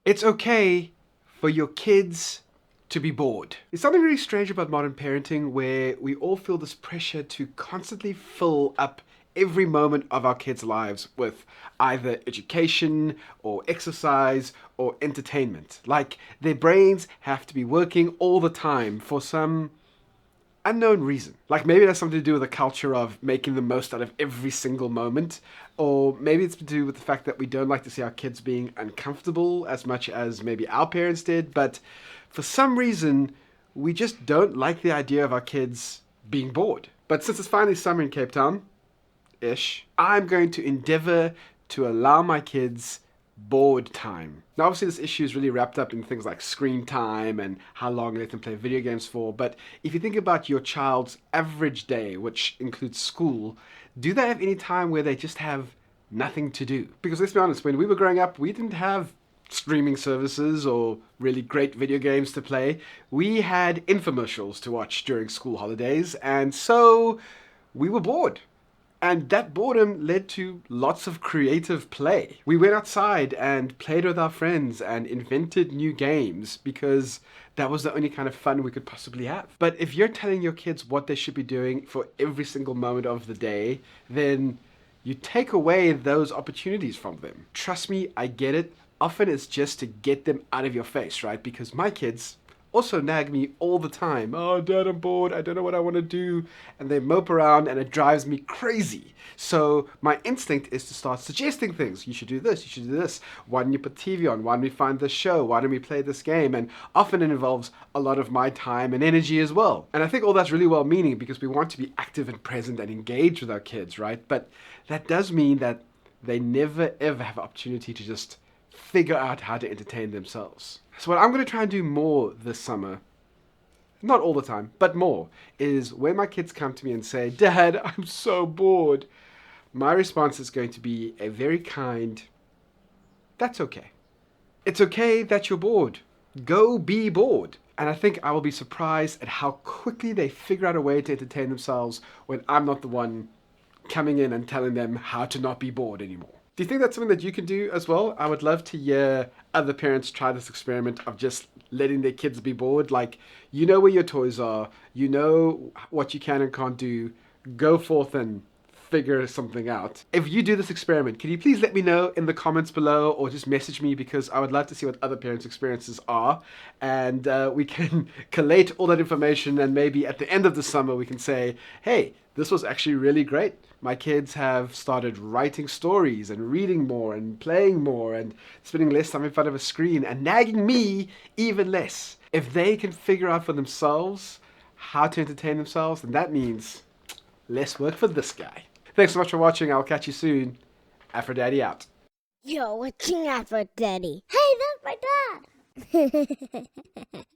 It's okay for your kids to be bored. There's something really strange about modern parenting where we all feel this pressure to constantly fill up every moment of our kids' lives with either education or exercise or entertainment. Like their brains have to be working all the time for some unknown reason. Like maybe it has something to do with the culture of making the most out of every single moment, or maybe it's to do with the fact that we don't like to see our kids being uncomfortable as much as maybe our parents did, but for some reason, we just don't like the idea of our kids being bored. But since it's finally summer in Cape Town, ish, I'm going to endeavor to allow my kids board time. Now, obviously, this issue is really wrapped up in things like screen time and how long they can play video games for. But if you think about your child's average day, which includes school, do they have any time where they just have nothing to do? Because let's be honest, when we were growing up, we didn't have streaming services or really great video games to play. We had infomercials to watch during school holidays, and so we were bored. And that boredom led to lots of creative play. We went outside and played with our friends and invented new games because that was the only kind of fun we could possibly have. But if you're telling your kids what they should be doing for every single moment of the day, then you take away those opportunities from them. Trust me, I get it. Often it's just to get them out of your face, right? Because my kids also nag me all the time. Oh, Dad, I'm bored. I don't know what I want to do. And they mope around and it drives me crazy. So my instinct is to start suggesting things. You should do this. You should do this. Why don't you put TV on? Why don't we find this show? Why don't we play this game? And often it involves a lot of my time and energy as well. And I think all that's really well meaning because we want to be active and present and engaged with our kids, right? But that does mean that they never ever have an opportunity to just figure out how to entertain themselves. So what I'm going to try and do more this summer, not all the time, but more, is when my kids come to me and say, Dad, I'm so bored, my response is going to be a very kind, that's okay. It's okay that you're bored. Go be bored. And I think I will be surprised at how quickly they figure out a way to entertain themselves when I'm not the one coming in and telling them how to not be bored anymore. Do you think that's something that you can do as well? I would love to hear other parents try this experiment of just letting their kids be bored. Like, you know where your toys are, you know what you can and can't do. Go forth and figure something out. If you do this experiment, can you please let me know in the comments below or just message me because I would love to see what other parents' experiences are. And we can collate all that information and maybe at the end of the summer we can say, hey, this was actually really great. My kids have started writing stories and reading more and playing more and spending less time in front of a screen and nagging me even less. If they can figure out for themselves how to entertain themselves, then that means less work for this guy. Thanks so much for watching. I'll catch you soon. Aphrodaddy out. You're watching Aphrodaddy. Hey, that's my dad.